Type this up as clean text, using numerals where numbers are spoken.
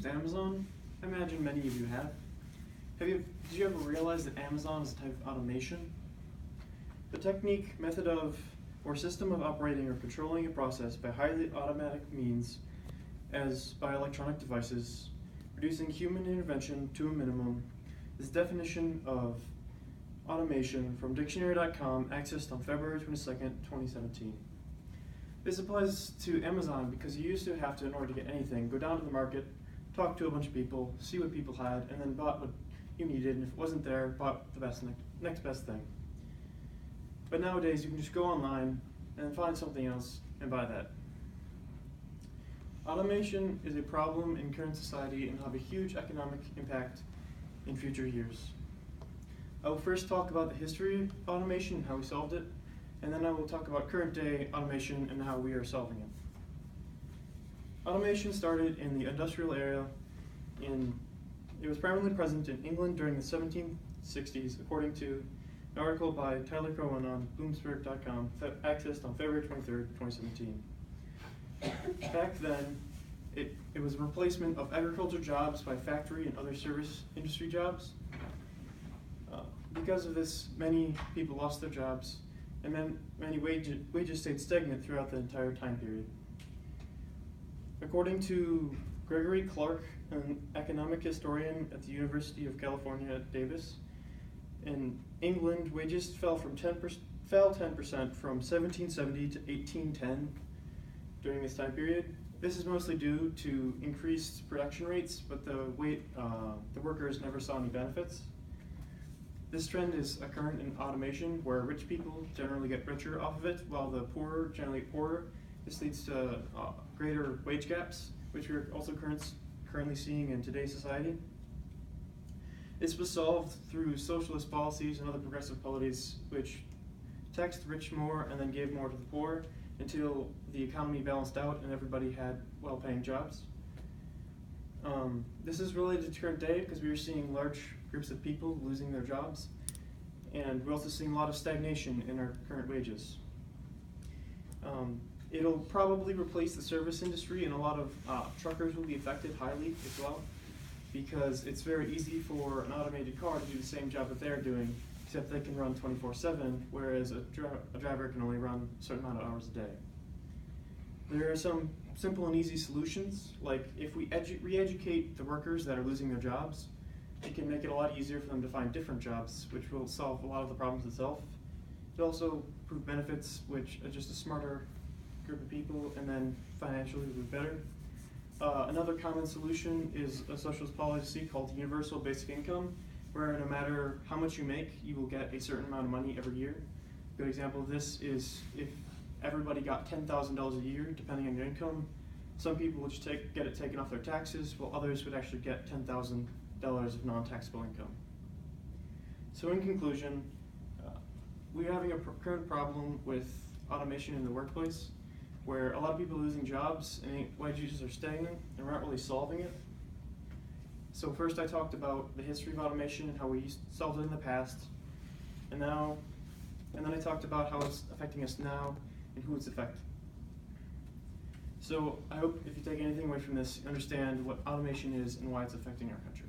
used Amazon? I imagine many of you have. Did you ever realize that Amazon is a type of automation? The technique, method of, or system of operating or controlling a process by highly automatic means, as by electronic devices, reducing human intervention to a minimum, is the definition of automation from dictionary.com, accessed on February 22nd, 2017. This applies to Amazon because you used to have to, in order to get anything, go down to the market, talk to a bunch of people, see what people had, and then bought what you needed, and if it wasn't there, bought the next best thing. But nowadays, you can just go online and find something else and buy that. Automation is a problem in current society and will have a huge economic impact in future years. I will first talk about the history of automation and how we solved it, and then I will talk about current day automation and how we are solving it. Automation started in the industrial era. It was primarily present in England during the 1760s, according to an article by Tyler Cohen on Bloomsburg.com, accessed on February 23rd, 2017. Back then, it was a replacement of agriculture jobs by factory and other service industry jobs. Because of this, many people lost their jobs, and then many wages stayed stagnant throughout the entire time period. According to Gregory Clark, an economic historian at the University of California at Davis, in England, wages fell 10% from 1770 to 1810 during this time period. This is mostly due to increased production rates, but the workers never saw any benefits. This trend is current in automation, where rich people generally get richer off of it, while the poor generally get poorer. This leads to greater wage gaps, which we're also currently seeing in today's society. This was solved through socialist policies and other progressive policies, which taxed the rich more and then gave more to the poor until the economy balanced out and everybody had well-paying jobs. This is related to current day because we are seeing large groups of people losing their jobs, and we're also seeing a lot of stagnation in our current wages. It'll probably replace the service industry, and a lot of truckers will be affected highly as well, because it's very easy for an automated car to do the same job that they're doing, except they can run 24/7, whereas a driver can only run a certain amount of hours a day. There are some simple and easy solutions, like if we re-educate the workers that are losing their jobs, it can make it a lot easier for them to find different jobs, which will solve a lot of the problems itself. It also improve benefits, which are just a smarter group of people, and then financially will be better. Another common solution is a socialist policy called universal basic income, where no matter how much you make, you will get a certain amount of money every year. A good example of this is if everybody got $10,000 a year, depending on your income, some people would just get it taken off their taxes, while others would actually get $10,000 of non-taxable income. So in conclusion, we're having a current problem with automation in the workplace, where a lot of people are losing jobs and wages are stagnant, and we're not really solving it. So first I talked about the history of automation and how we solved it in the past, and then I talked about how it's affecting us now and who it's affecting. So I hope if you take anything away from this, you understand what automation is and why it's affecting our country.